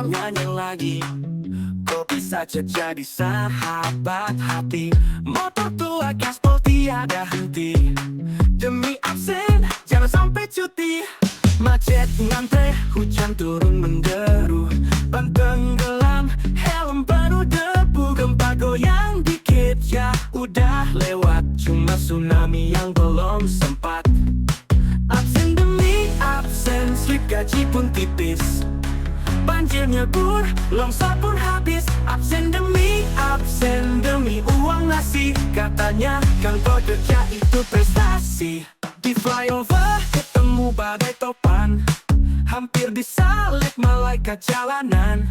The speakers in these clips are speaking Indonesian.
nyanyi lagi. Kopi saja jadi sahabat hati. Motor tua gaspol tiada henti. Demi absen, jangan sampai cuti. Macet ngantre, hujan turun menderu. Ban tenggelam, helm penuh debu. Gempa goyang dikit, ya udah lewat. Cuma tsunami yang belum sempat. Absen demi absen, slip gaji pun tipis. Banjir nyebur, longsor pun habis. Absen demi uang nasi. Katanya kantor kerja itu prestasi. Di flyover ketemu badai topan. Hampir disalib malaikat jalanan.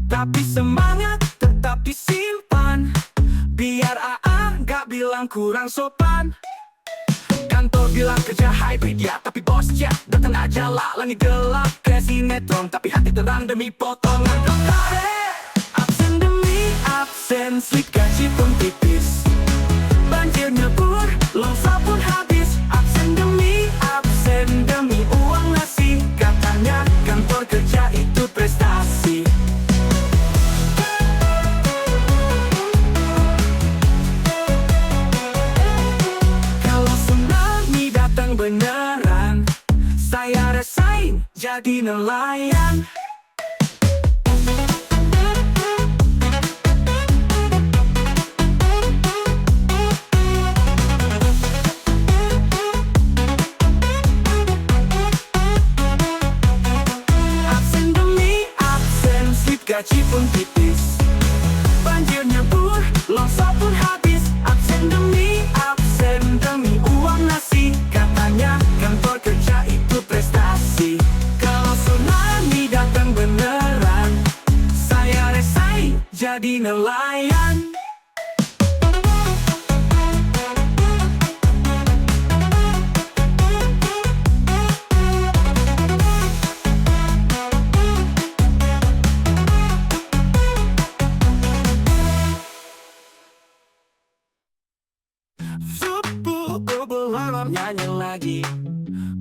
Tapi semangat tetap disimpan. Biar AA gak bilang kurang sopan. Kantor bilang kerja hybrid ya, tapi bos chat datang aja lah. Langit gelap kayak sinetron, tapi hati terang demi potongan doktore. Absen demi absen, slip gaji pun tipis. Banjir nyebur, longsor pun habis. Absen demi uang nasi. Katanya kantor kerja itu prestasi. Beneran, saya resign jadi nelayan. Absen demi absen, slip gaji pun tipis. Banjir nyebur, longsor pun habis. Absen demi uang nasi. Katanya kantor kerja itu prestasi. Kalau tsunami datang beneran, saya resign jadi nelayan. Belum nyanyi lagi.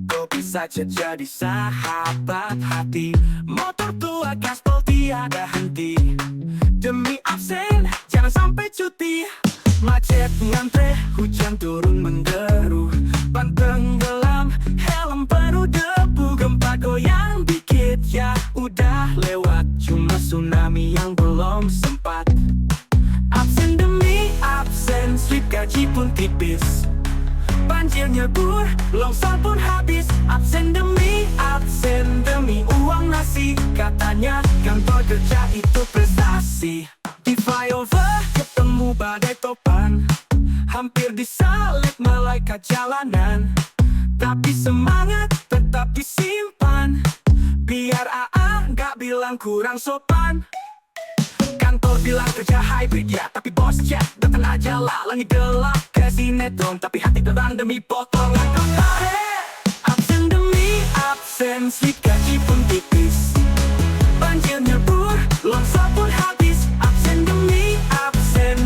Kopi saja jadi sahabat hati. Motor tua gaspol tiada henti. Demi absen, jangan sampai cuti. Macet ngantre, hujan turun menderu. Ban tenggelam, helm penuh debu. Gempa goyang dikit, ya udah lewat. Cuma tsunami yang belum sempat. Absen demi absen, slip gaji pun tipis. Banjir nyebur, longsor pun habis. Absen demi uang nasi. Katanya kantor kerja itu prestasi. Di flyover ketemu badai topan. Hampir disalib malaikat jalanan. Tapi semangat tetap disimpan. Biar AA gak bilang kurang sopan. Kantor bilang kerja hybrid ya, tapi bos chat datang aja lah. Langit gelap kayak sinetron, tapi hati terang demi potongan doktore. Absen demi absen, slip gaji pun tipis. Banjir nyebur, longsor pun habis. Absen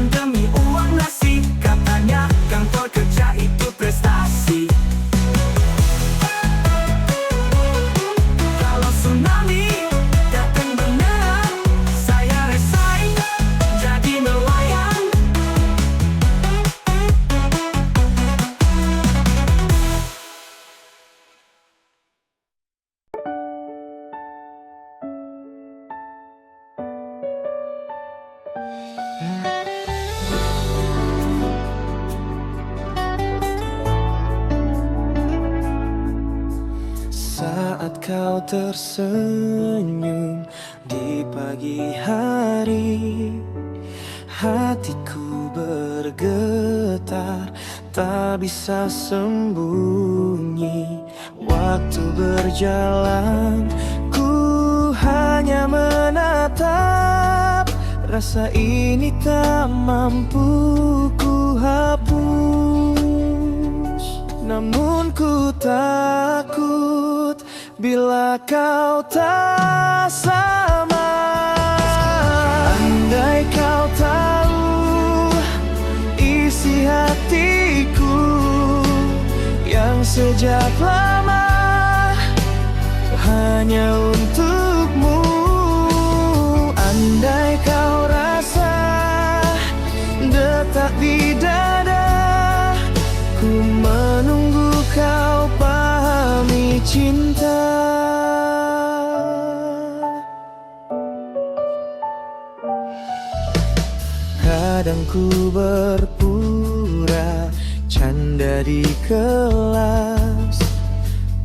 demi uang nasi. Katanya kantor kerja itu prestasi. Kalau tsunami datang beneran, saya resign jadi nelayan. Saat kau tersenyum di pagi hari, hatiku bergetar, tak bisa sembunyi. Waktu berjalan, ku hanya menatap. Rasa ini tak mampu ku hapus. Namun ku takut bila kau tak sama. Andai kau tahu isi hatiku yang sejak lama hanya untukmu. Kadang ku berpura canda di kelas,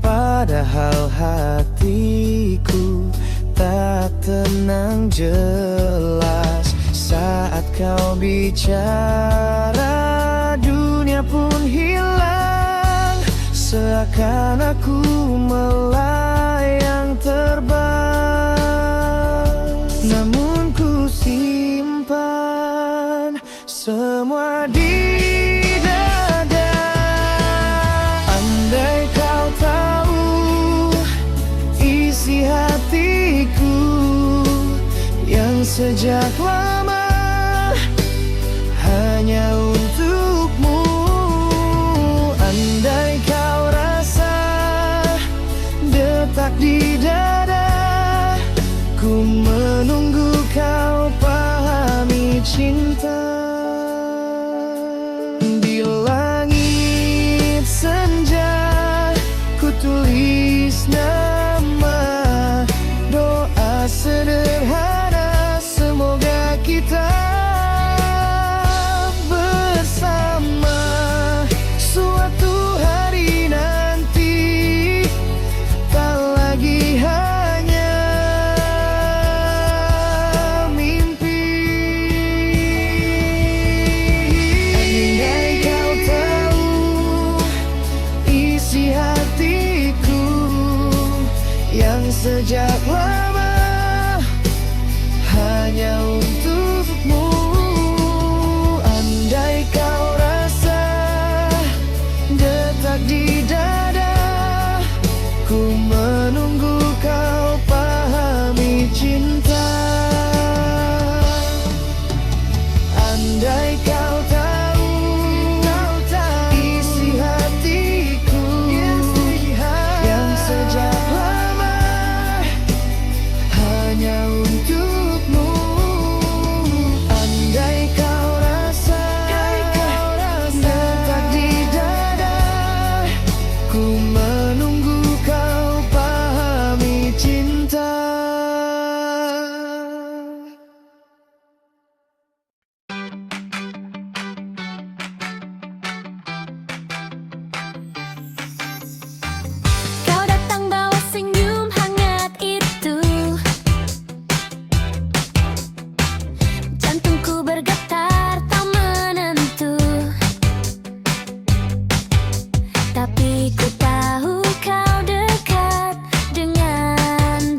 padahal hatiku tak tenang jelas. Saat kau bicara, dunia pun hilang, seakan aku melayang terbang. Namun ku simpan semua di dada. Andai kau tahu isi hatiku yang sejak lama hanya untukmu. Andai kau rasa detak di dada, ku menunggu kau pahami cinta. Di langit senja ku tulis nama, doa sederhana semoga kita bersama suatu hari nanti, tak lagi hanya mimpi. Andai kau tahu isi hatiku yang sejak lama hanya untukmu. Andai kau rasa detak di dada, ku menunggu kau pahami cinta. Andai kau tahu isi hatiku yang sejak lama hanya untukmu. Andai kau rasa detak di dada, ku menunggu kau pahami cinta. Kau datang bawa senyum hangat itu, jantungku bergetar tak menentu. Tapi ku tahu kau dekat dengan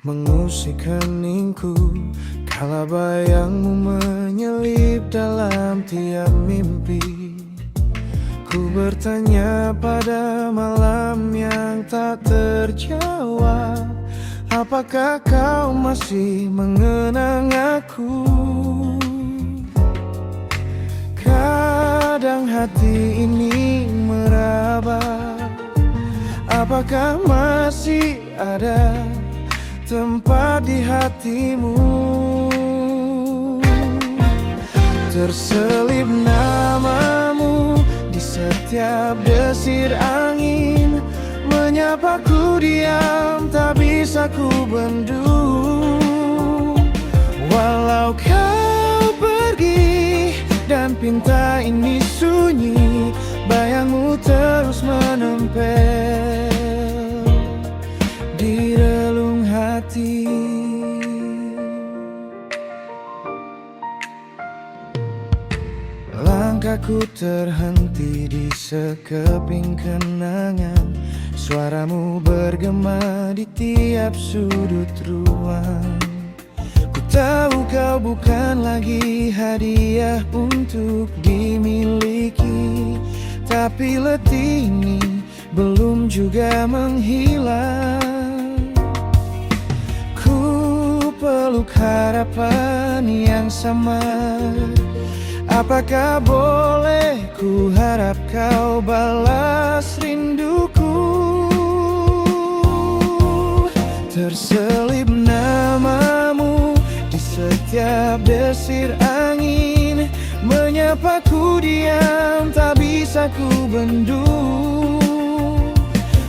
mengusik heningku, kala bayangmu menyelip dalam tiap mimpi. Ku bertanya pada malam yang tak terjawab, apakah kau masih mengenang aku? Kadang hati ini meraba, apakah masih ada tempat di hatimu? Terselip namamu di setiap desir angin, menyapaku diam, tak bisa ku bendung. Walau kau pergi dan pinta ini sunyi, bayangmu terus menempel di relung hati. Langkahku terhenti di sekeping kenangan, suaramu bergema di tiap sudut ruang. Ku tahu kau bukan lagi hadiah untuk dimiliki, tapi letih ini belum juga menghilang. Ku peluk harapan yang sama, apakah boleh ku harap kau balas rinduku? Terselip namamu di setiap desir angin, menyapaku diam, tak bisa ku bendung.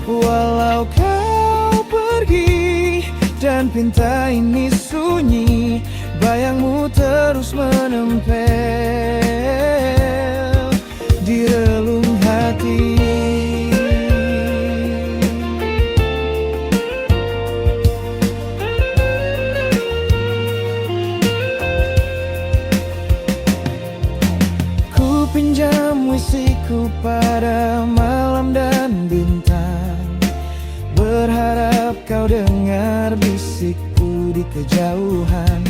Walau kau pergi dan pinta ini sunyi, bayangmu terus menempel di relung hati. Ku pinjam wisiku pada malam dan bintang, berharap kau dengar bisikku di kejauhan.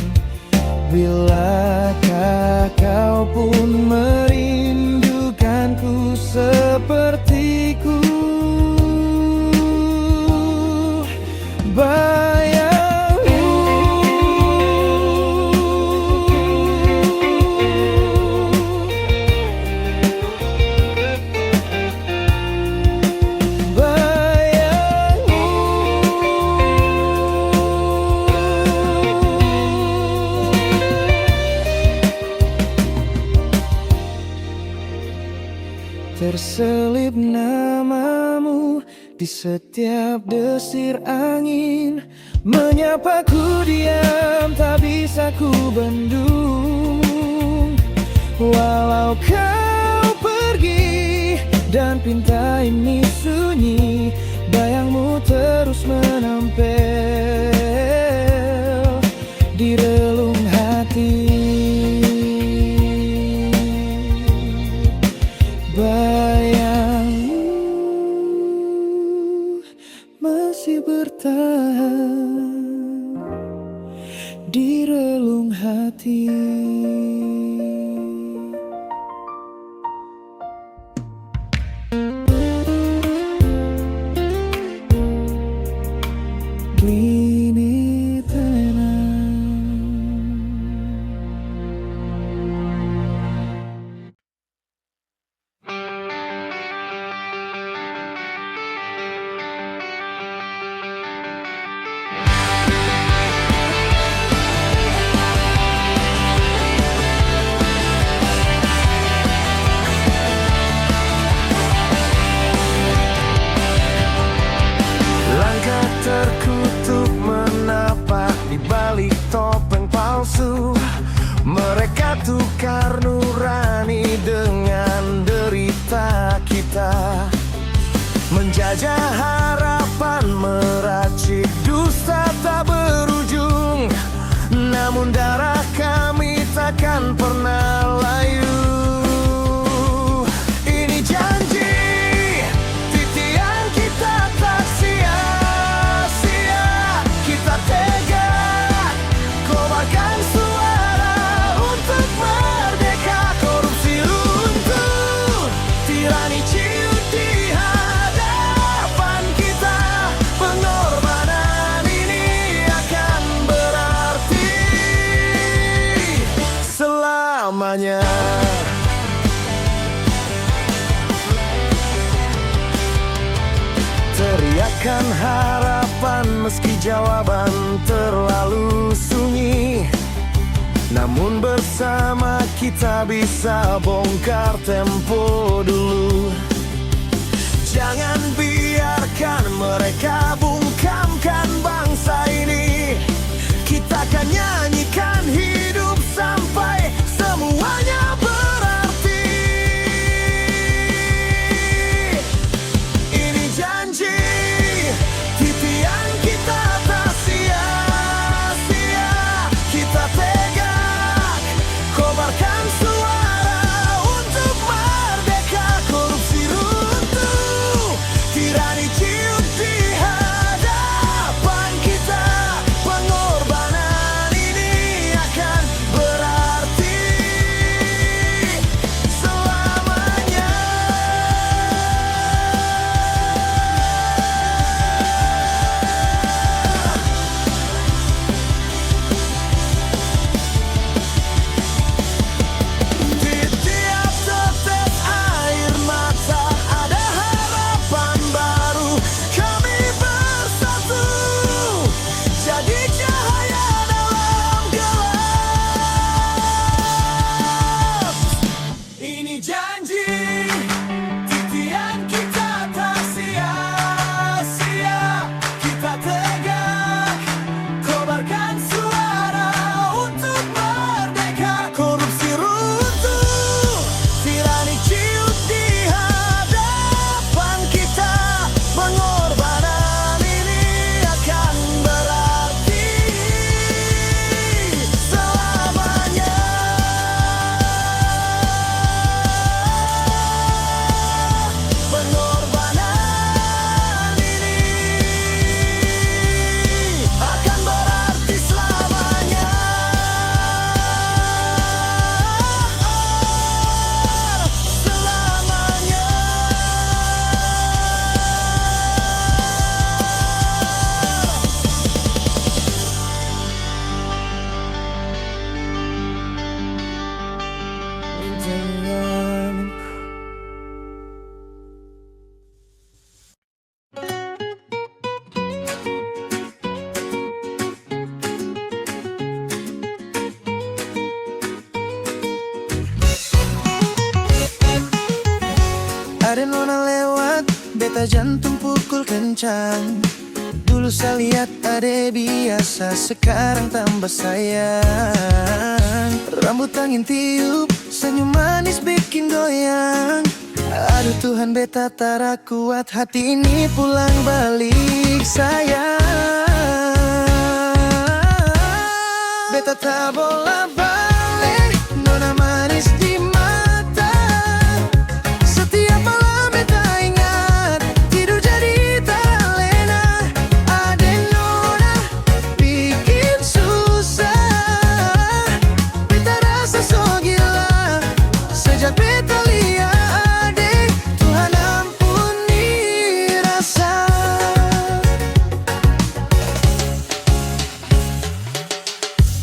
Bilakah kau pun merindukanku sepertiku? Terselip namamu di setiap desir angin, menyapaku diam, tak bisa ku bendung. Walau kau pergi dan pinta ini sunyi, bayangmu terus menempel di relung hati. Bayangmu masih bertahan di relung hati. Ini tenang. Langkah terkutuk menapak di balik topeng palsu. Mereka tukar nurani dengan derita kita, menjajah harapan, meracik dusta tak berujung. Namun darah kami takkan pernah layu. Ini janji, titian kita tak sia-sia. Kita tegar semuanya. Teriakan harapan meski jawaban terlalu sunyi. Namun bersama kita bisa bongkar tempo dulu. Jangan biarkan mereka bungkamkan bangsa ini. Kita akan nyanyikan hidup sampai semuanya berarti. Ini janji, titian kita tak sia-sia. Kita tegak, kobarkan suara untuk merdeka. Korupsi runtuh, tirani ciut di hadapan kita. Pengorbanan ini akan berarti selamanya. Di tiap tetes air mata ada harapan baru. Kami bersatu jadi cahaya dalam gelap. Ini janji, titian kita tak sia-sia. Kita tegak, kobarkan suara untuk merdeka. Korupsi runtuh, tirani ciut di hadapan kita. Pengorbanan ini akan berarti selamanya. Pengorbanan ini akan berarti selamanya. Selamanya. Jangan. Ada nona lewat, beta jantung pukul kencang. Dulu saya lihat ade biasa, sekarang tambah sayang. Rambut angin tiup, senyum manis bikin goyang. Aduh Tuhan beta tara kuat, hati ini pulang balik sayang. Beta tak bola balik, nona manis di mata. Setiap malam beta ingat, tidur jadi tak lena. Ade nona bikin susah, beta rasa so gila sejak beta lihat ade. Tuhan ampuni rasa.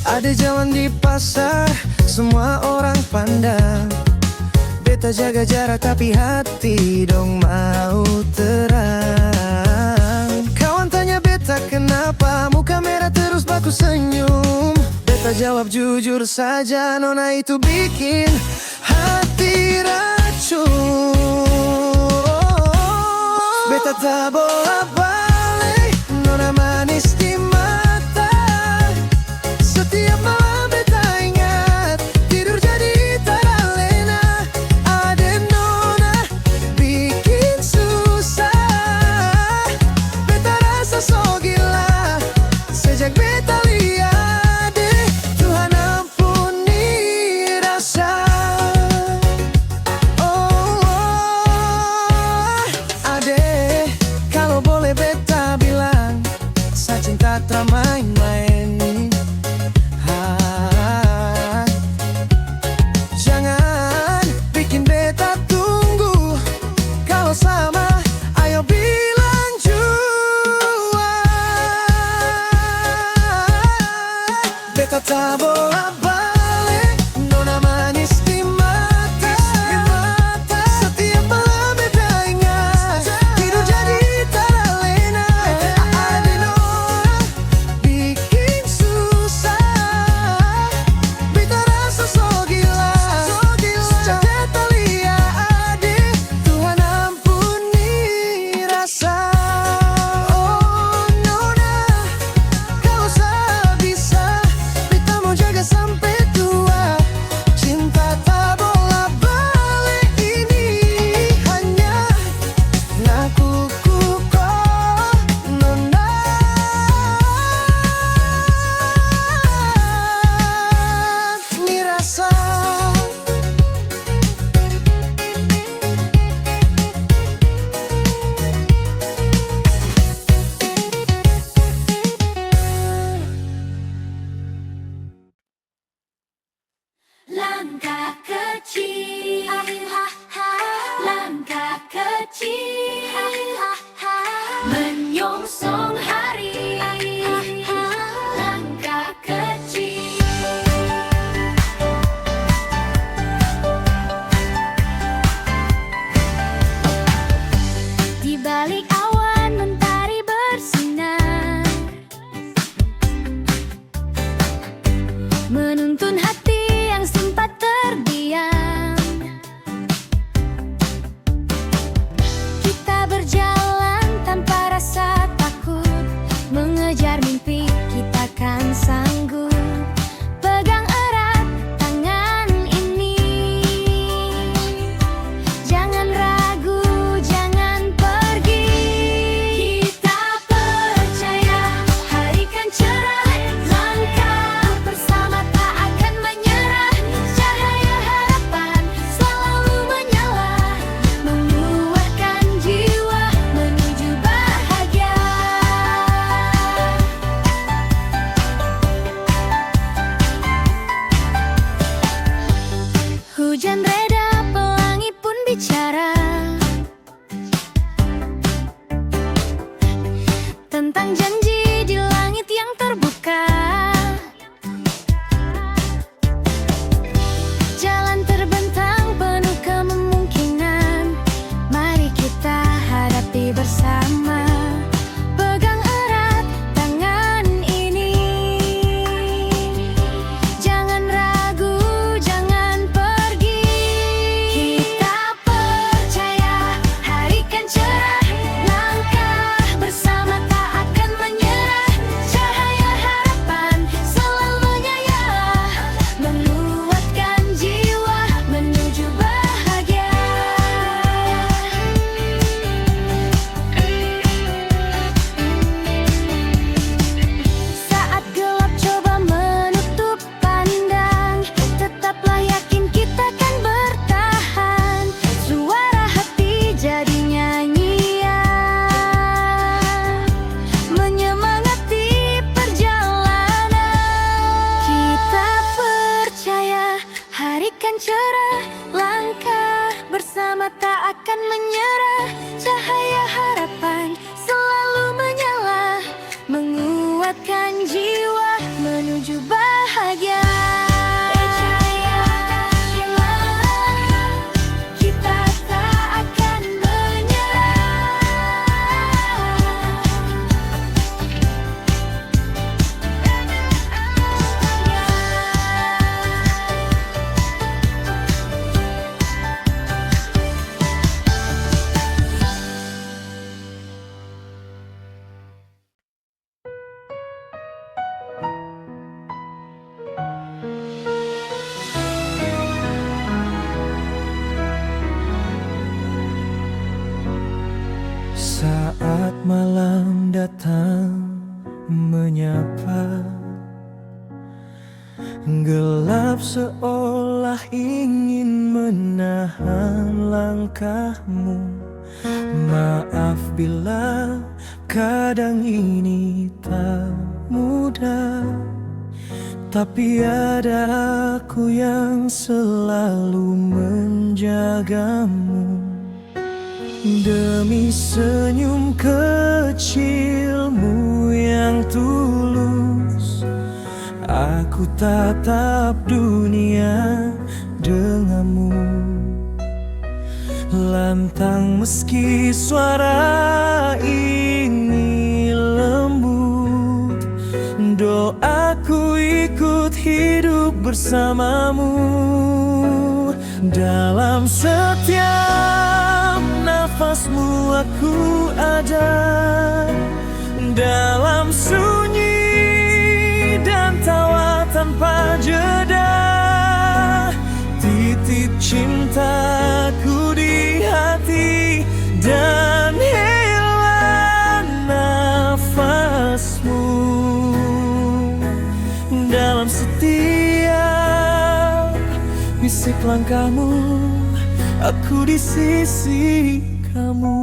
Ada jalan di pasar, semua orang pandang. Beta jaga jarak tapi hati dong mau terang. Kawan tanya beta kenapa muka merah terus baku senyum. Beta jawab jujur saja, nona itu bikin hati racun. Beta tak bola balik, nona manis di mata. Setiap malam beta ingat, tidur jadi tak lena. Ade nona bikin susah, beta rasa so gila sejak beta lihat deh. Tuhan ampuni rasa. Ade, kalau boleh beta bilang, saya cinta tak main-main. Jangan bikin beta tunggu. Kalau sama, ayo bilang jua. Beta tak bola balik, nona manis kecil, langkah kecil, menyongsong hari, langkah kecil. Di balik awan mentari bersinar, menuntun hati yang sempat terdiam. Kita berjalan tanpa rasa takut, mengejar mimpi kita kan sanggup. Pegang erat tangan ini, jangan ragu, jangan pergi. Kita percaya hari kan cerah, langkah bersama tak akan menyerah. Cahaya harapan selalu menyala, menguatkan jiwa menuju bahagia. Hujan reda, pelangi pun bicara tentang janji di langit yang terbuka. Jalan terbentang penuh kemungkinan, mari kita hadapi bersama. Pegang erat tangan ini, jangan ragu, jangan pergi. Kita percaya hari kan cerah, langkah bersama tak akan menyerah. Cahaya harapan selalu menyala, menguatkan jiwa menuju bahagia. Saat gelap coba menutup pandang, tetaplah yakin kita kan bertahan. Suara hati jadi nyanyian, menyemangati perjalanan. Kita percaya hari kan cerah, langkah bersama tak akan menyerah. Cahaya harapan selalu menyala, menguatkan jiwa menuju bahagia. Kita tak akan Saat malam datang menyapa, gelap seolah ingin menahan langkahmu. Maaf bila kadang ini tak mudah, tapi ada aku yang selalu menjagamu. Demi senyum kecilmu yang tulus, aku tatap dunia denganmu. Lantang meski suara ini lembut, doaku ikut hidup bersamamu. Dalam setiap nafasmu aku ada, dalam sunyi dan tawa tanpa jeda. Titip cintaku di hati dan hela nafasmu. Dalam setiap bisik langkahmu, aku di sisi kamu.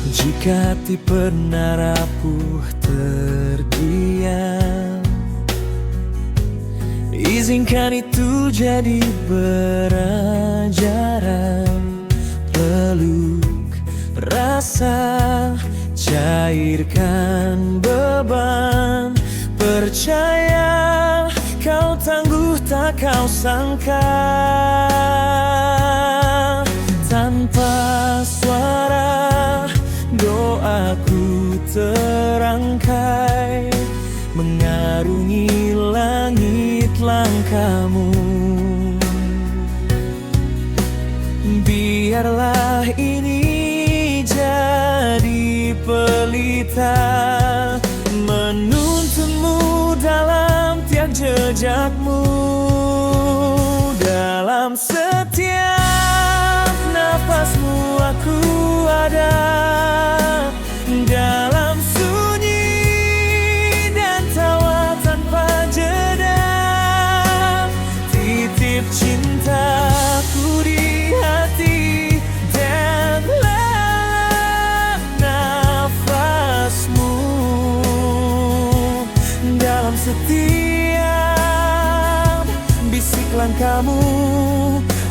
Jika hati pernah rapuh terdiam, izinkan itu jadi pelajaran. Peluk rasa, cairkan beban. Percaya kau tangguh tak kau sangka. Tanpa suara doaku terangkai, mengarungi langit langkahmu. Biarlah ini jadi pelita, menuntunmu dalam tiap jejakmu. Dalam setiap nafasmu aku ada, dalam sunyi dan tawa tanpa jeda. Titip cintaku di hati dan dalam nafasmu. Dalam setiap bisik langkahmu,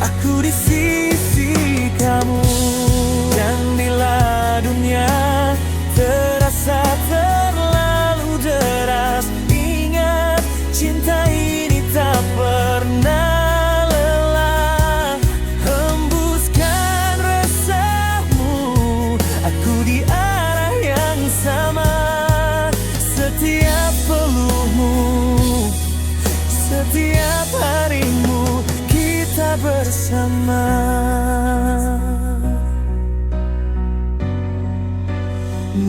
aku di sisi kamu. Dan bila dunia terasa terlalu deras, ingat cinta ini tak pernah lelah. Hembuskan resahmu, aku di arah yang sama. Setiap pelukmu, setiap harimu, kita bersama.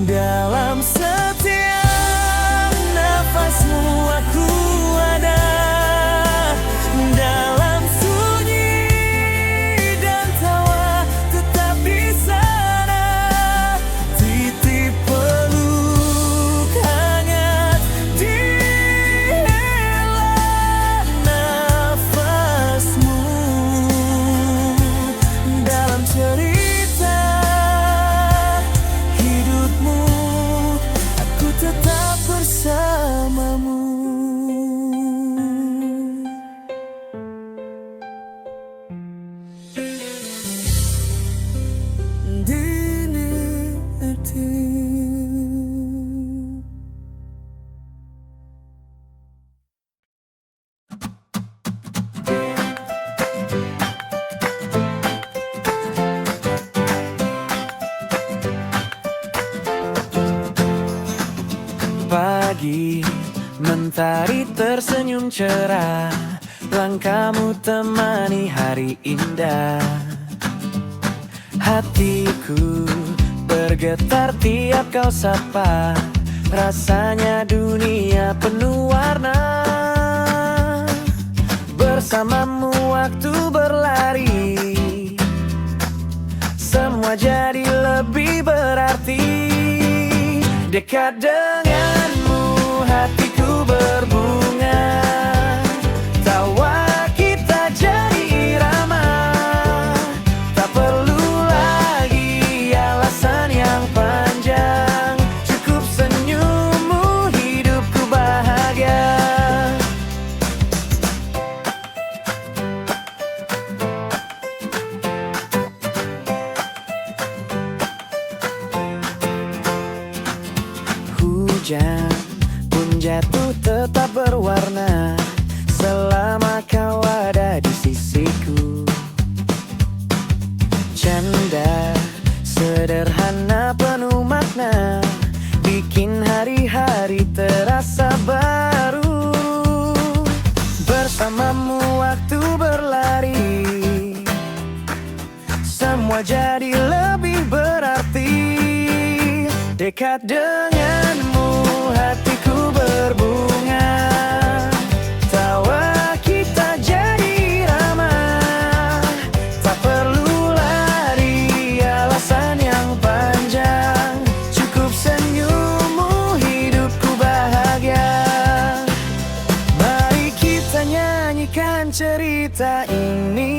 Dalam setiap nafasmu aku ada, dalam sunyi dan tawa tetap di sana. Titip peluk hangat di helaan nafasmu. Dalam cerita hidupmu, aku tetap bersamamu. Dini hati. Pagi, mentari tersenyum cerah, langkahmu temani hari indah. Hatiku bergetar tiap kau sapa, rasanya dunia penuh warna. Bersamamu waktu berlari, semua jadi lebih berarti. Dekat denganmu hatiku berbunga, tawa kita jadi irama. Tak perlu lagi alasan yang panjang, cukup senyummu hidupku bahagia. Hujan pun jatuh tetap berwarna, selama kau ada di sisiku. Canda sederhana penuh makna, bikin hari-hari terasa baru. Bersamamu waktu berlari, semua jadi lebih berarti. Dekat denganmu hatiku berbunga, tawa kita jadi ramah. Tak perlu lari alasan yang panjang, cukup senyummu hidupku bahagia. Mari kita nyanyikan cerita ini,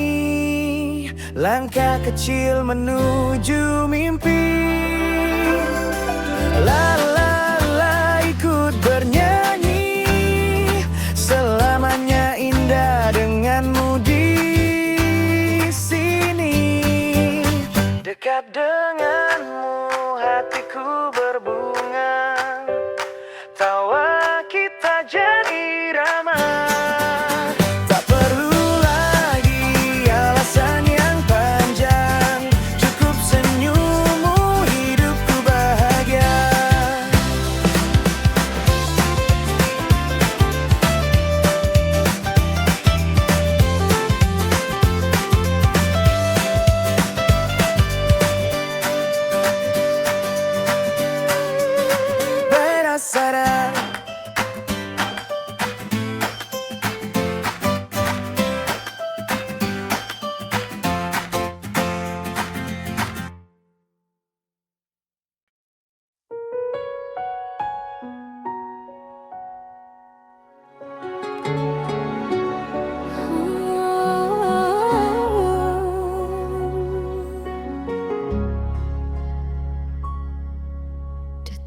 langkah kecil menuju mimpi. Setiap denganmu hatiku berbunga, tawa kita jadi ramah. Tak perlu lagi alasan yang panjang, cukup senyummu hidupku bahagia. Penasaran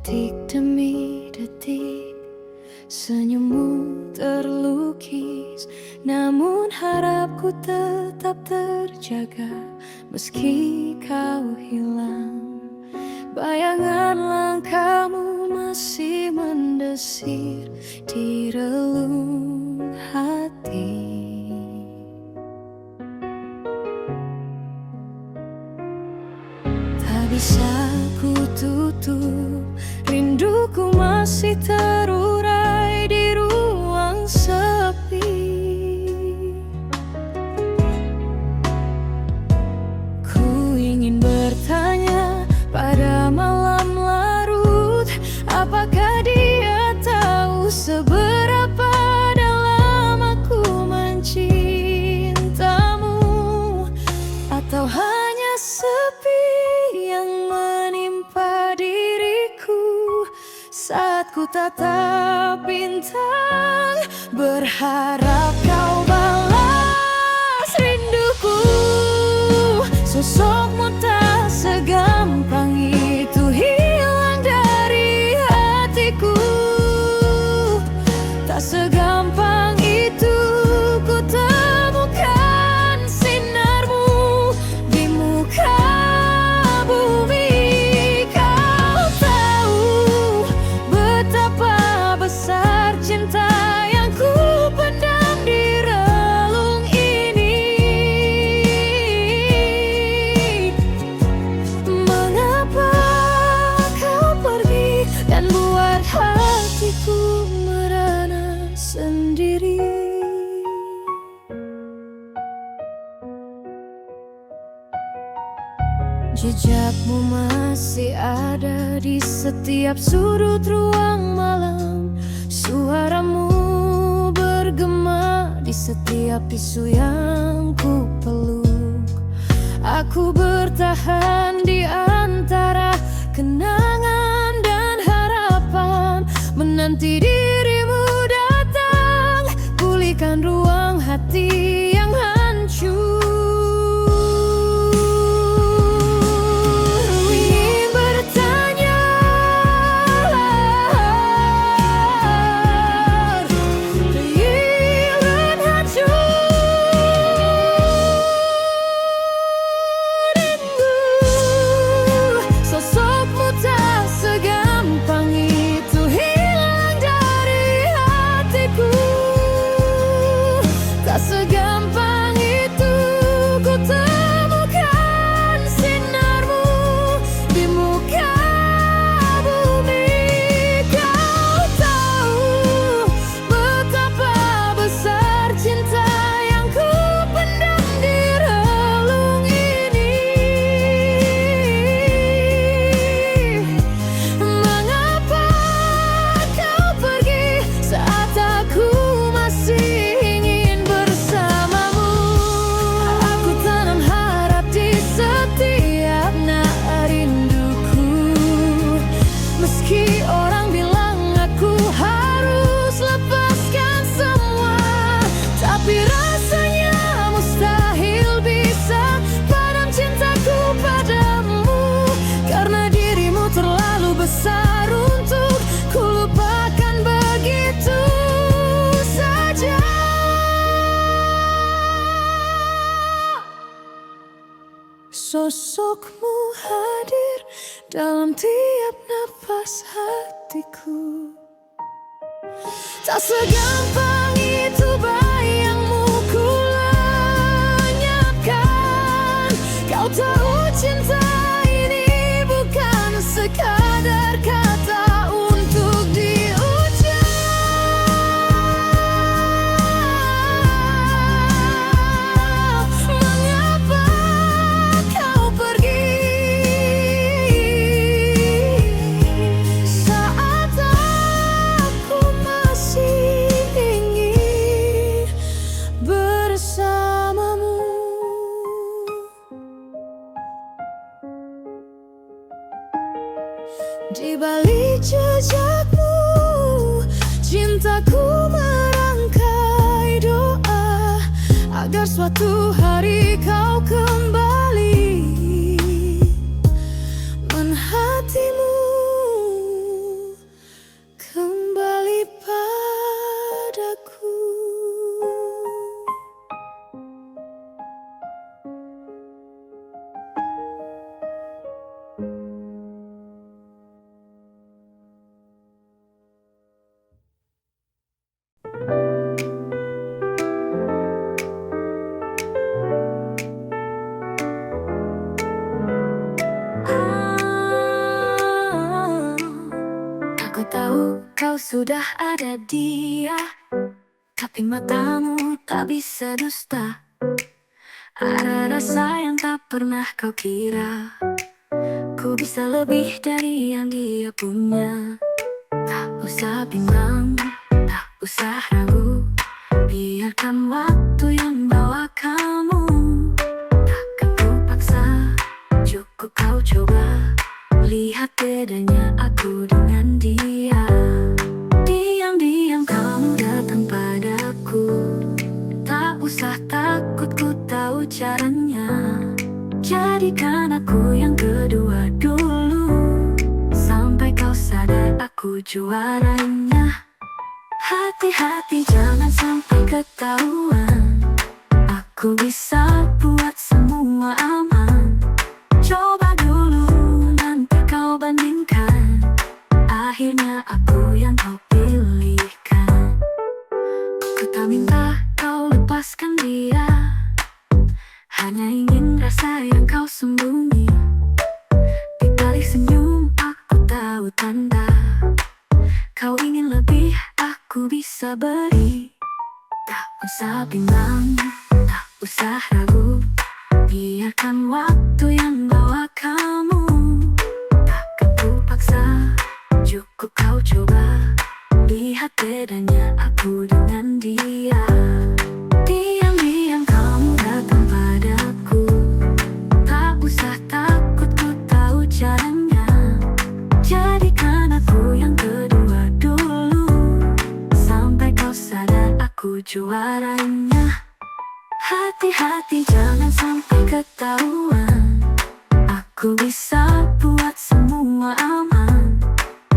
Detik demi detik senyummu terlukis, namun harapku tetap terjaga meski kau hilang. Bayangan langkahmu masih mendesir di relung hati. Tak bisa ku tutup, rinduku masih terurai di ruang sepi. Ku ingin bertanya pada malam larut, apakah dia tahu seberapa dalam aku mencintamu, atau hanya sepi yang menimpa diriku saat ku tatap bintang, berharap kau balas rinduku. Sosokmu tak segampang itu hilang dari hatiku, tak segampang itu ku temukan sinarmu di muka bumi. Kau tahu betapa besar cinta yang ku pendam di relung ini. Mengapa kau pergi dan buat hatiku merana sendiri? Jejakmu masih ada di setiap sudut ruang malam, suaramu bergema di setiap isu yang ku peluk. Aku bertahan di antara kenangan dan harapan, menanti dirimu datang, pulihkan ruang hati yang hancur. Ingin bertanya, pikiran hancur, sosokmu tak segampang itu hilang dari dalam tiap nafas hatiku. Tak segampang itu bayangmu ku lenyapkan. Kau tahu cinta ini bukan sekadar kata untuk diucap. Mengapa kau pergi saat aku masih ingin bersamamu? Di balik jejakmu, cintaku merangkai doa agar suatu hari kau kembali menhatimu, kembali padaku. Aku tahu kau sudah ada dia, tapi matamu tak bisa dusta. Ada rasa yang tak pernah kau kira, ku bisa lebih dari yang dia punya. Tak usah bimbang, tak usah ragu, biarkan waktu yang bawa kamu. Takkan ku paksa, cukup kau coba. Lihat bedanya aku dengan dia. Diam-diam kamu datang padaku, tak usah takut, ku tahu caranya. Jadikan aku yang kedua dulu, sampai kau sadar aku juaranya. Hati-hati jangan sampai ketahuan, aku bisa buat semua aman. Coba dulu, nanti kau bandingkan, akhirnya aku yang kau pilihkan. Ku tak minta kau lepaskan dia, hanya ingin rasa yang kau sembunyi. Di balik senyum aku tahu tanda, kau ingin lebih, aku bisa beri. Tak usah bimbang, tak usah ragu, biarkan waktu yang bawa kamu. Takkan ku paksa, cukup kau coba. Lihat bedanya aku dengan dia. Diam-diam kamu datang padaku, tak usah takut, ku tahu caranya. Jadikan aku yang kedua dulu, sampai kau sadar aku juaranya. Hati-hati jangan sampai ketahuan, aku bisa buat semua aman.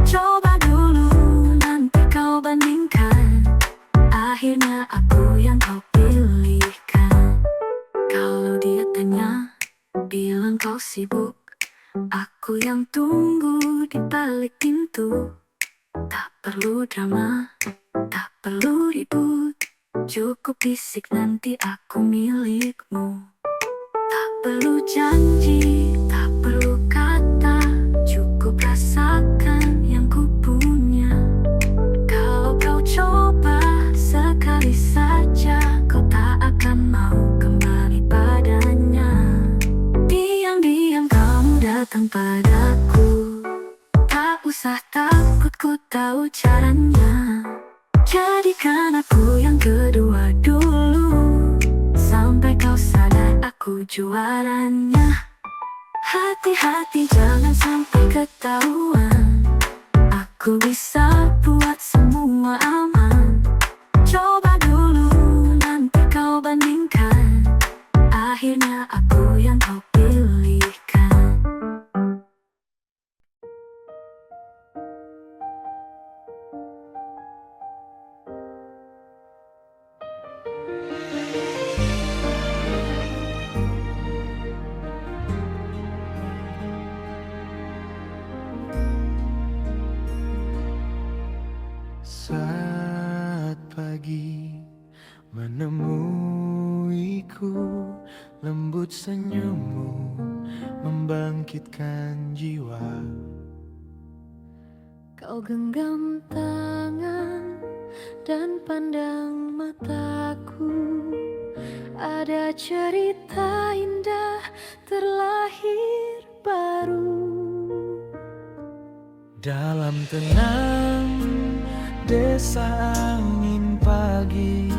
Coba dulu, nanti kau bandingkan, akhirnya aku yang kau pilihkan. Kalau dia tanya, bilang kau sibuk, aku yang tunggu di balik pintu. Tak perlu drama, tak perlu ribut, cukup bisik nanti aku milikmu. Tak perlu janji, tak perlu kata, cukup rasakan yang ku punya. Kalau kau coba sekali saja, kau tak akan mau kembali padanya. Diam-diam kamu datang padaku, tak usah takut, ku tahu caranya. Jadikan aku yang kedua dulu, sampai kau sadar aku juaranya. Hati-hati jangan sampai ketahuan, aku bisa buat semua aman. Coba dulu, nanti kau bandingkan, akhirnya aku yang kau pilihkan. menemuiku. Lembut senyummu membangkitkan jiwa. Kau genggam tangan dan pandang mataku. Ada cerita indah terlahir baru. Dalam tenang desa angin pagi,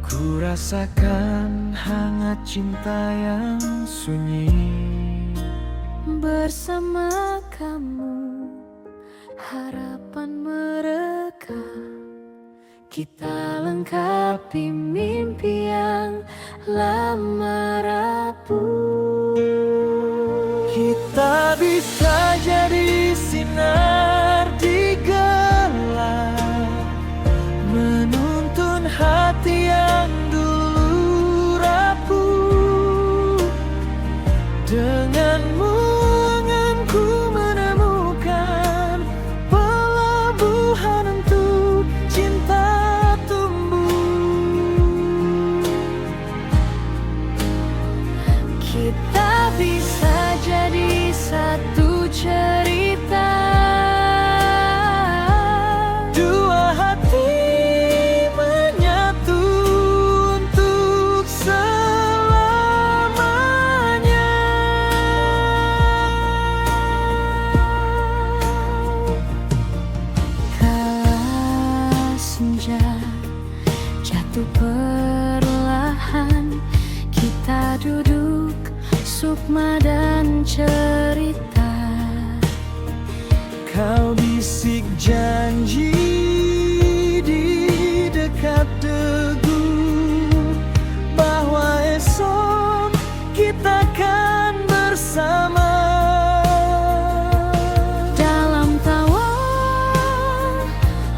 ku rasakan hangat cinta yang sunyi. Bersama kamu harapan mereka, kita lengkapi mimpi yang lama rapuh. Kita bisa jadi sinar di gelap, menuntun hati yang dulu rapuh. Denganmu anganku menemukan pelabuhan untuk cinta tumbuh. Kita bisa jadi satu cerita, Dua hati menyatu untuk selamanya. kala senja jatuh perlahan, kita duduk sukma dan cerita. Kau bisik janji di dekat degu, bahwa esok kita kan bersama. Dalam tawa,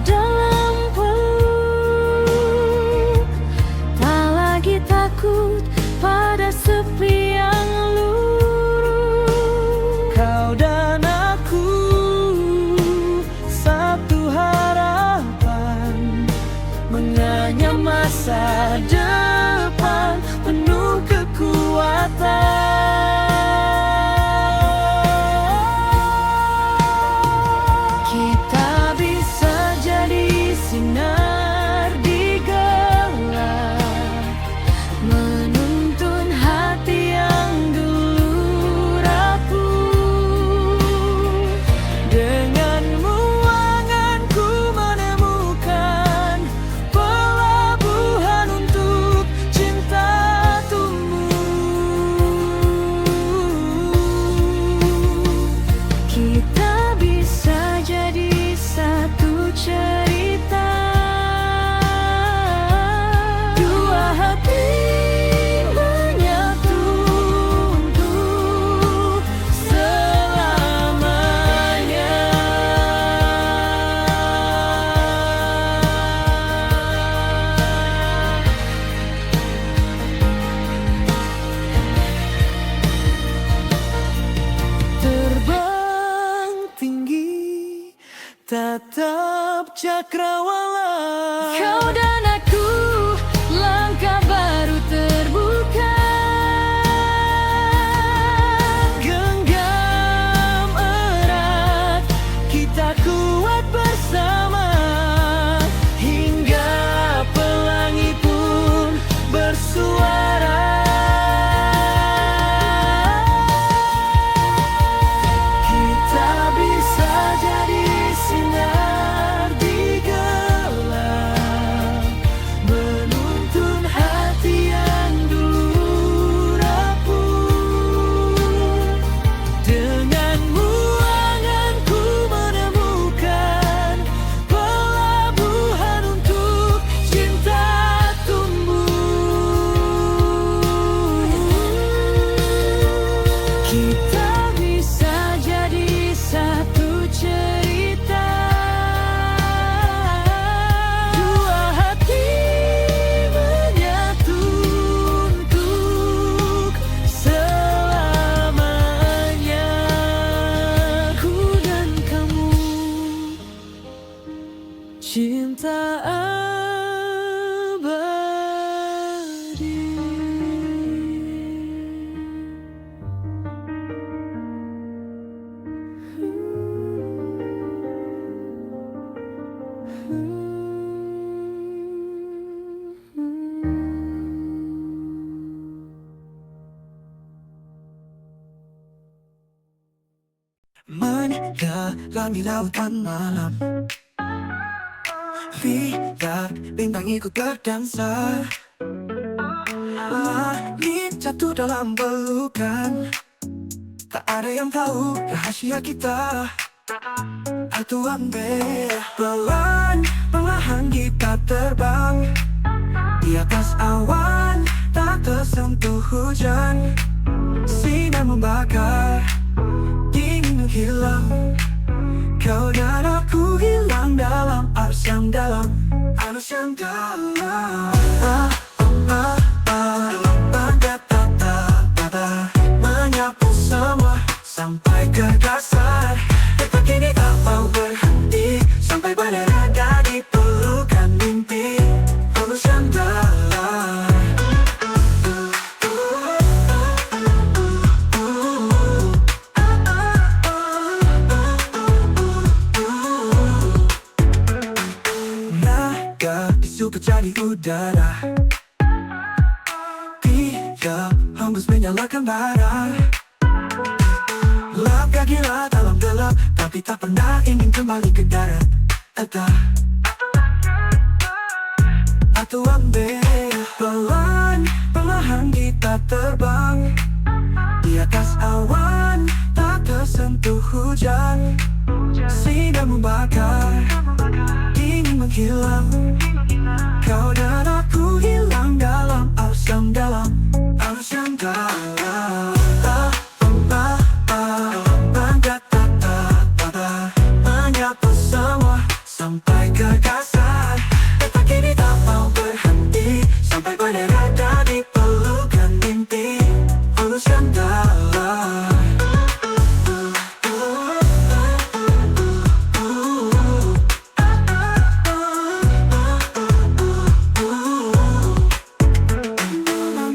dalam peluk, tak lagi takut pada sepi yang luruh. Kau dan aku satu harapan, menganyam masa depan penuh kekuatan. Kita bisa jadi sinar di gelap, menuntun hati yang dulu rapuh. Denganmu anganku menemukan pelabuhan untuk cinta tumbuh. Kita bisa jadi satu cerita, dua hati menyatu untuk selamanya. Terbang tinggi, tatap cakrawala. Kau dan aku, langkah baru terbuka. Genggam erat, kita kuat bersama, hingga pelangi pun bersuara. Kita bisa jadi sinar di gelap, dalam lautan malam. Lihat bintang ikut berdansa, langit jatuh dalam pelukan. Tak ada yang tahu rahasia kita. Satu ambil pelan, perlahan kita terbang di atas awan, tak tersentuh hujan. Sinar membakar, dingin menghilang. Kau dan aku hilang dalam arus yang dalam, arus yang dalam. Menyapu semua sampai ke dasar. Detak ini tak mau berhenti sampai berada di pelukan mimpi, arus yang dalam. Naga disuruh jadi udara, tiga hembus menyalakan bara. Langkah gila dalam gelap, tapi tak pernah ingin kembali ke darat. Entah atau ambil pelan, perlahan kita terbang di atas awan, tak tersentuh hujan. Sinar membakar, dingin menghilang. Kau dan aku hilang dalam arus yang dalam, arus yang dalam. Menyapu semua sampai ke dasar. Detak ini tak mau berhenti sampai berada di pelukan mimpi, arus yang dalam.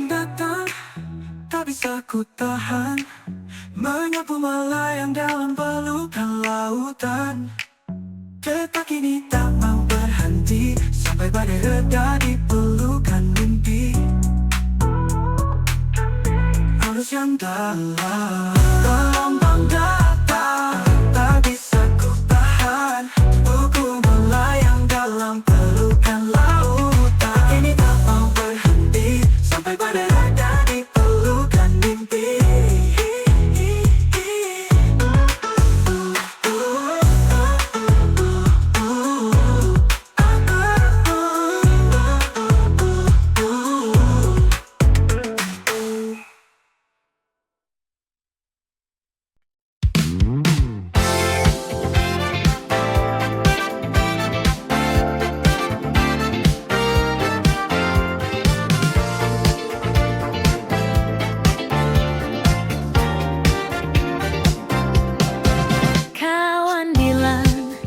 Datang, tak bisa ku tahan, menyapu melayang dalam pelukan lautan. Detak ini tak mau berhenti sampai berada di pelukan mimpi, arus yang dalam. Gelombang datang, tak bisa ku tahan, buku melayang dalam pelukan lautan. Ini tak mau berhenti sampai berada di pelukan mimpi. Kawan bilang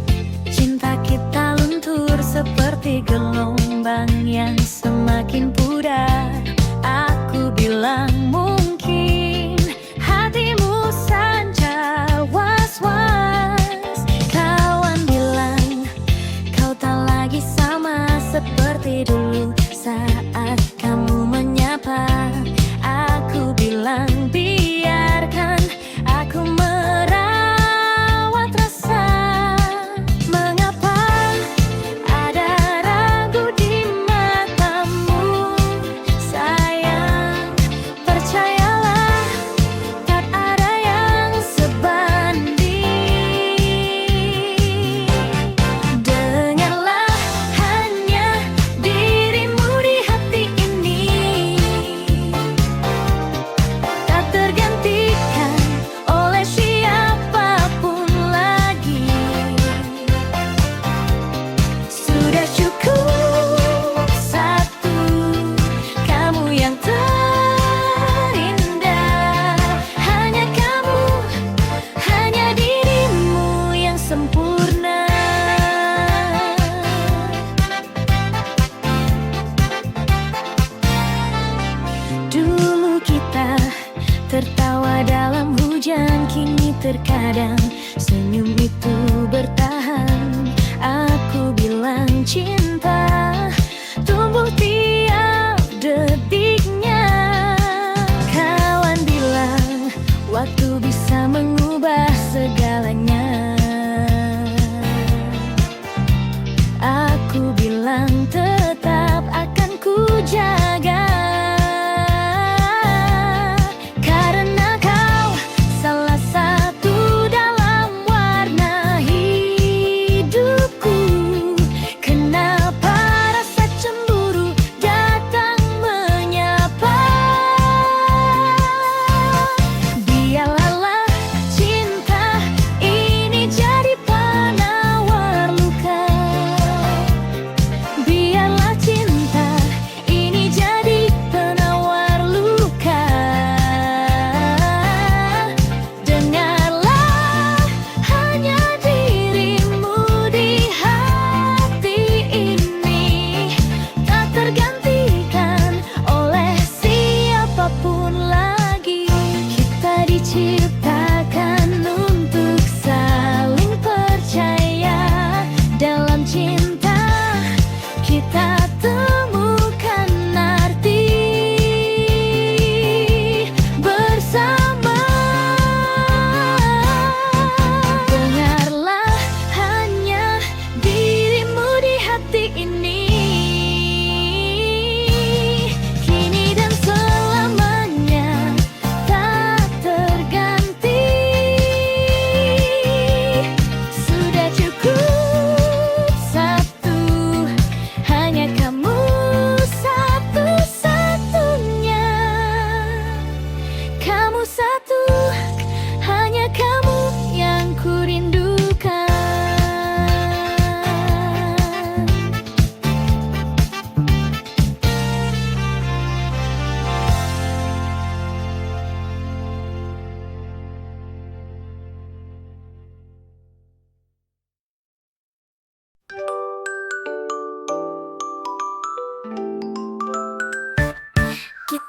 cinta kita luntur seperti gelombang yang semakin pudar. Aku bilang mungkin hatimu saja was-was. Kawan bilang kau tak lagi sama seperti dulu saat kamu menyapa. Aku bilang biarkan aku merawat rasa. Mengapa ada ragu di matamu, sayang? Percayalah, tak ada yang sebanding. Dengarlah hanya dirimu di hati ini, tak tergantikan oleh siapapun lagi. Sudah cukup satu, kamu yang terindah. Hanya kamu, hanya dirimu yang sempurna. Dulu kita tertawa dalam hujan, kini terkadang senyum itu bertahan. Aku bilang cinta tumbuh tiap detiknya. Kawan bilang waktu bisa mengubah segalanya.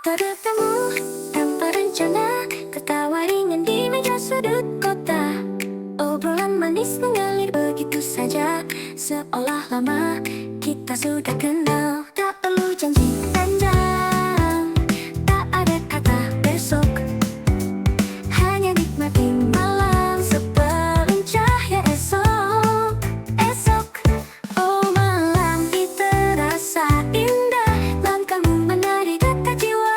Tertemu tanpa rencana, ketawa ringan di meja sudut kota. Obrolan manis mengalir begitu saja, seolah lama kita sudah kenal. Tak perlu janji panjang, tak ada kata besok, hanya nikmati malam sebelum cahaya esok. Esok, oh malam itu terasa indah, langkahmu menarik dekat jiwa.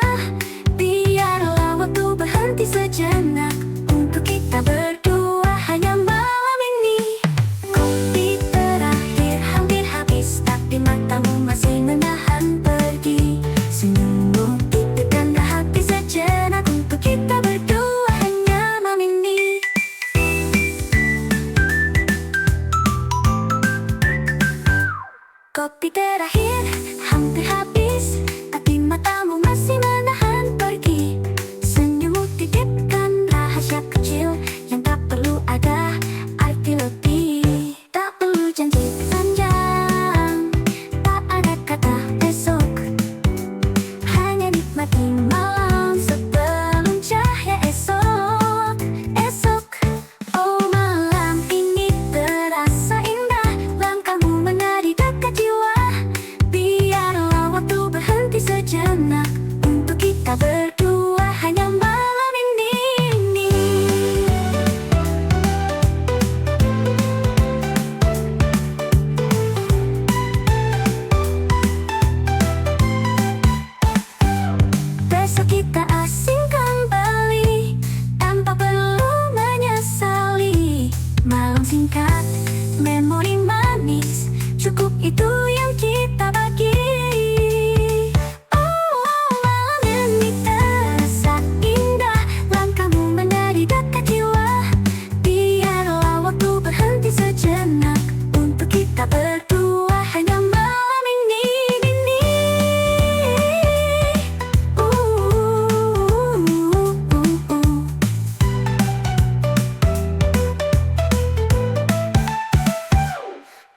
Biarlah waktu berhenti sejenak untuk kita berdua hanya malam ini. Kopi terakhir hampir habis, tapi matamu masih menahan pergi. Senyummu titipkan hati sejenak untuk kita berdua hanya malam ini. Kopi terakhir hampir habis, tapi matamu masih menahan pergi. Senyummu titipkan rahasia kecil yang tak perlu ada arti lebih. Tak perlu janji panjang, tak ada kata besok, hanya nikmati malam sebelum cahaya esok. Esok, oh malam ini terasa indah, langkahmu menarik dekat jiwa. Biarlah waktu berhenti sejenak untuk kita berdua hanya malam ini. Besok kita asing kembali tanpa perlu menyesali. Malam singkat, memori manis, cukup itu yang kita bagi. Oh, malam ini terasa indah, langkahmu menarik dekat jiwa. Biarlah waktu berhenti sejenak untuk kita berdua hanya malam ini.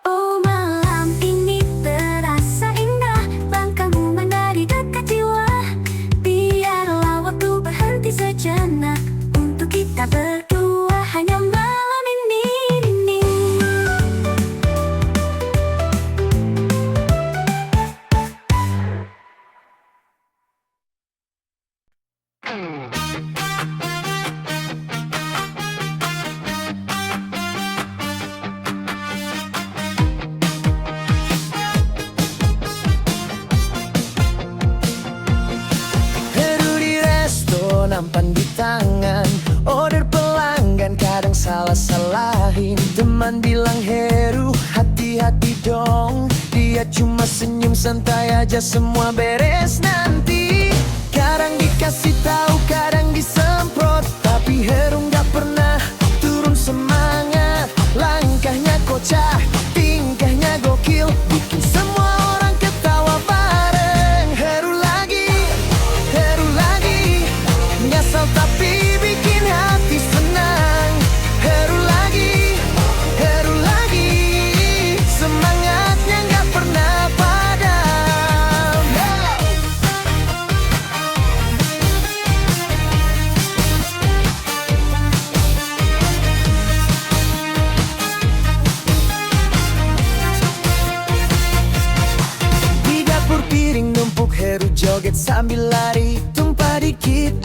Oh malam ini terasa indah, langkahmu menarik dekat jiwa. Biarlah waktu berhenti sejenak untuk kita berdua hanya malam ini. Heru di resto, nampan di tangan, order pelanggan kadang salah-salahin. Teman bilang Heru, hati-hati dong, dia cuma senyum santai aja, semua beres nanti. Kadang dikasih tahu, kadang disemprot, tapi Heru nggak pernah turun semangat. Langkahnya kocak, tingkahnya gokil, bikin semua orang ketawa bareng. Heru lagi, nyesel tapi bikin hati senang. Heru lagi, semangatnya nggak pernah padam. Di dapur piring numpuk, Heru joget sambil lari, tumpah dikit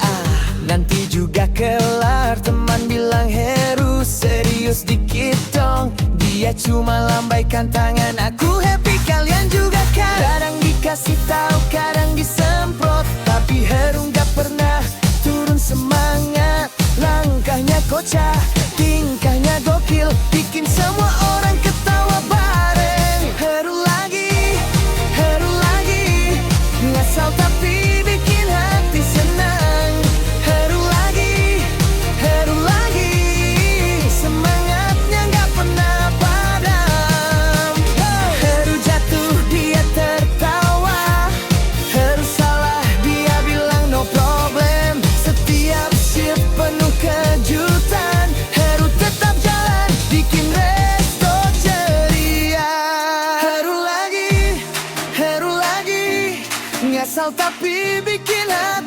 nanti juga kelar. Teman bilang Heru serius dikit dong, dia cuma lambaikan tangan, aku happy kalian juga kan. Kadang dikasih tahu, kadang disemprot, tapi Heru nggak pernah turun semangat. Langkahnya kocak, tingkahnya gokil, bikin semua orang ketawa bareng. Heru lagi, ngasal tapi bikin hati senang. Heru lagi, semangatnya nggak pernah padam. Heru jatuh, dia tertawa. Heru salah, dia bilang no problem. Setiap shift penuh kejutan, Heru tetap jalan, bikin resto ceria. Heru lagi, ngasal tapi bikin hati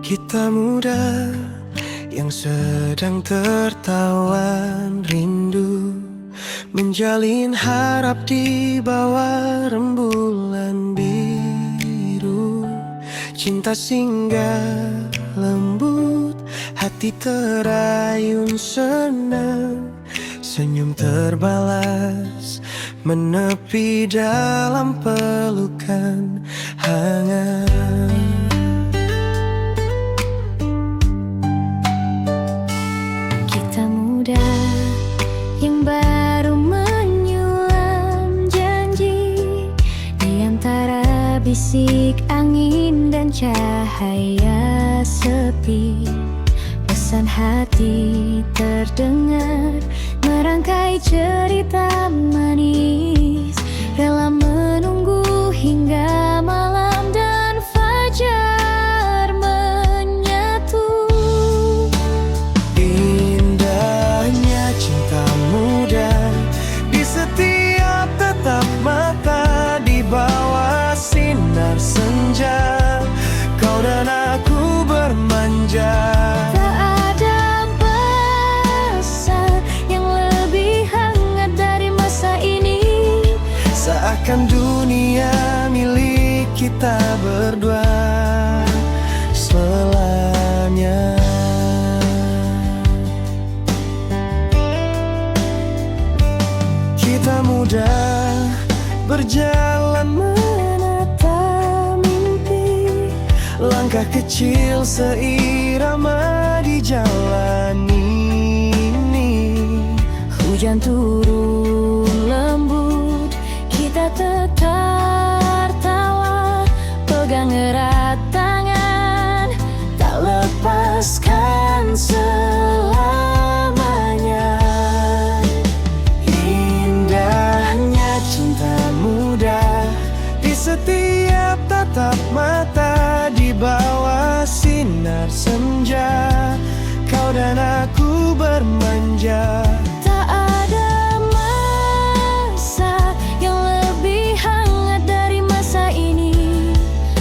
Kita muda yang sedang tertawan rindu, menjalin harap di bawah rembulan biru. Cinta singgah lembut, hati terayun senang, senyum terbalas menepi dalam pelukan hangat. Kita muda yang baru menyulam janji di antara bisik angin dan cahaya sepi. Pesan hati terdengar merangkai cerita manis, rela menunggu hingga malam dan fajar menyatu. Indahnya cinta muda di setiap tatap mata, di bawah sinar senja, kau dan aku bermanja. Tak ada pesan yang lebih hangat dari masa ini, Seakan dunia milik kita berdua selamanya. Kita muda berjalan menata mimpi, langkah kecil seirama di jalan ini. hujan turun lembut, kita tetap tertawa, pegang erat tangan, tak lepaskan selamanya. Indahnya cinta muda di setiap tatap mata, di bawah sinar senja, kau dan aku bermanja. Tak ada masa yang lebih hangat dari masa ini,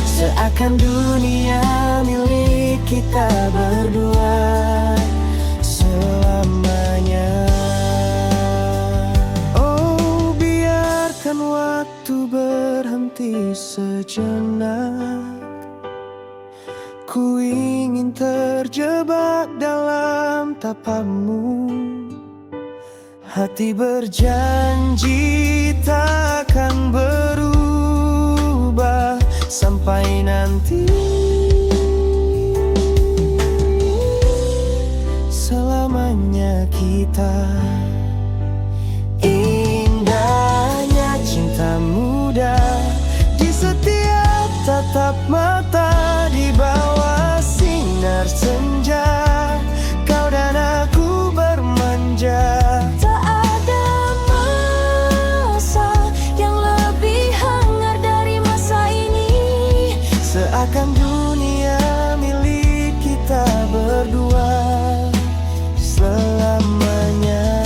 Seakan dunia milik kita berdua selamanya. Oh, biarkan waktu berhenti sejenak, ku ingin terjebak dalam tapamu. Hati berjanji takkan berubah sampai nanti. Selamanya kita. Indahnya cinta muda di setiap tatap mata, di bawah sinar senja, kau dan aku bermanja. tak ada masa yang lebih hangat dari masa ini, Seakan dunia milik kita berdua selamanya.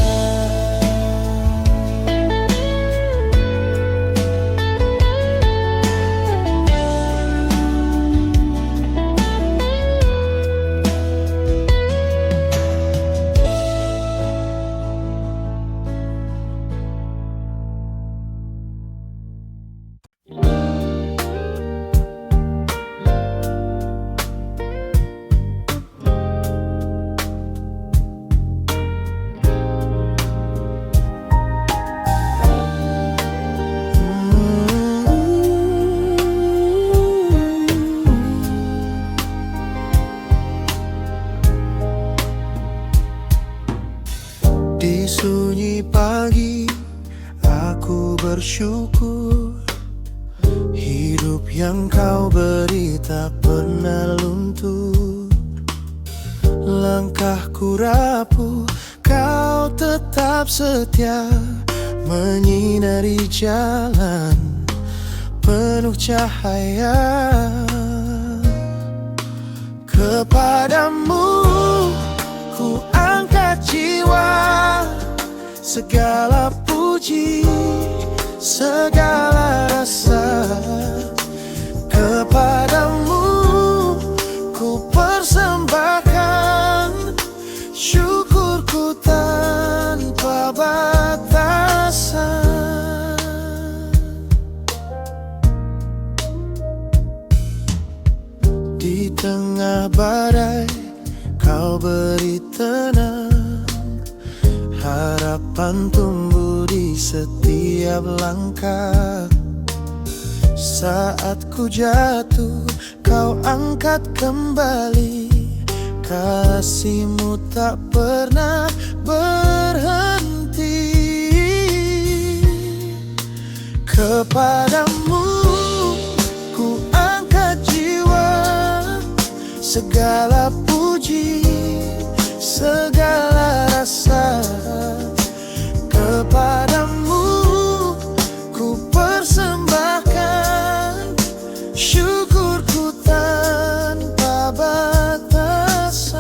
Di sunyi pagi aku bersyukur, hidup yang kau beri tak pernah luntur. Langkahku rapuh, kau tetap setia, menyinari jalan penuh cahaya. Kepadamu ku angkat jiwa, segala puji, segala rasa. Kepadamu ku tengah badai kau beri tenang, harapan tumbuh di setiap langkah. Saat ku jatuh, kau angkat kembali. Kasihmu tak pernah berhenti. Kepadamu ku angkat jiwa, segala puji, segala rasa. Kepadamu ku persembahkan syukurku tanpa batasan.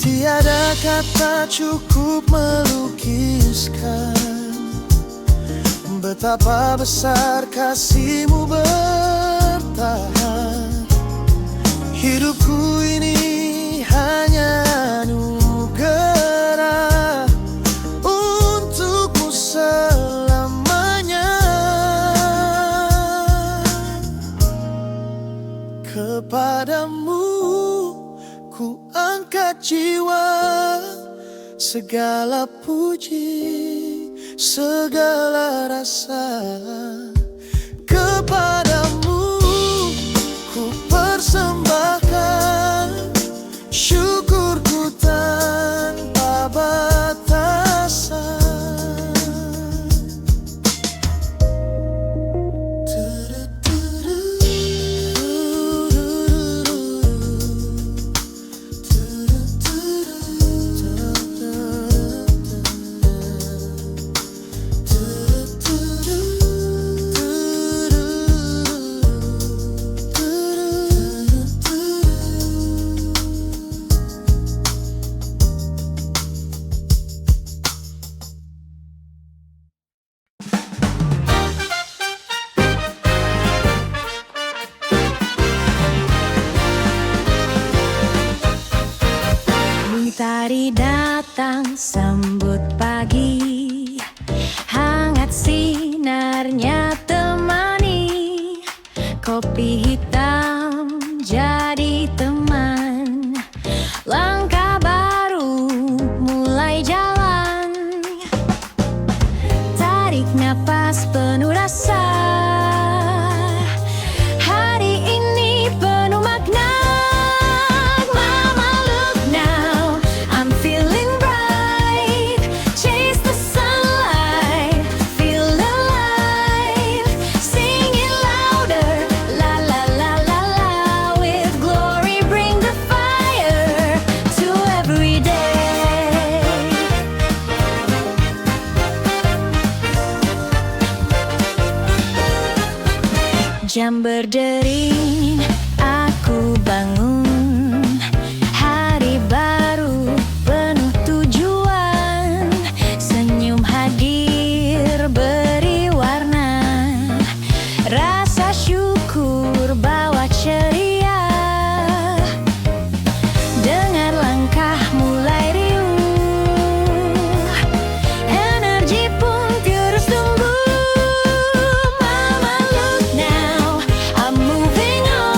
Tiada kata cukup melukiskan betapa besar kasihmu bertahan. Hidupku ini hanya anugerah untukmu selamanya. Kepadamu ku angkat jiwa, segala puji, segala rasa. Kepadamu ku persembahkan syukurku tanpa batasan. Mentari datang sambut pagi, hangat sinarnya temani. Kopi hitam jadi teman, langkah baru mulai jalan. Tarik napas penuh rasa, hari ini penuh makna. Mama, look now, I'm feeling bright. Chase the sunlight, feel alive. Sing it louder, la la la la la. With glory bring the fire to every day. Jam berdering, aku bangun. Hari baru penuh tujuan. Senyum hadir beri warna. Rasa syukur bawa ceria. Dengar langkah mulai riuh, energi pun terus tumbuh. Mama, look now, I'm moving on.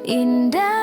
indah.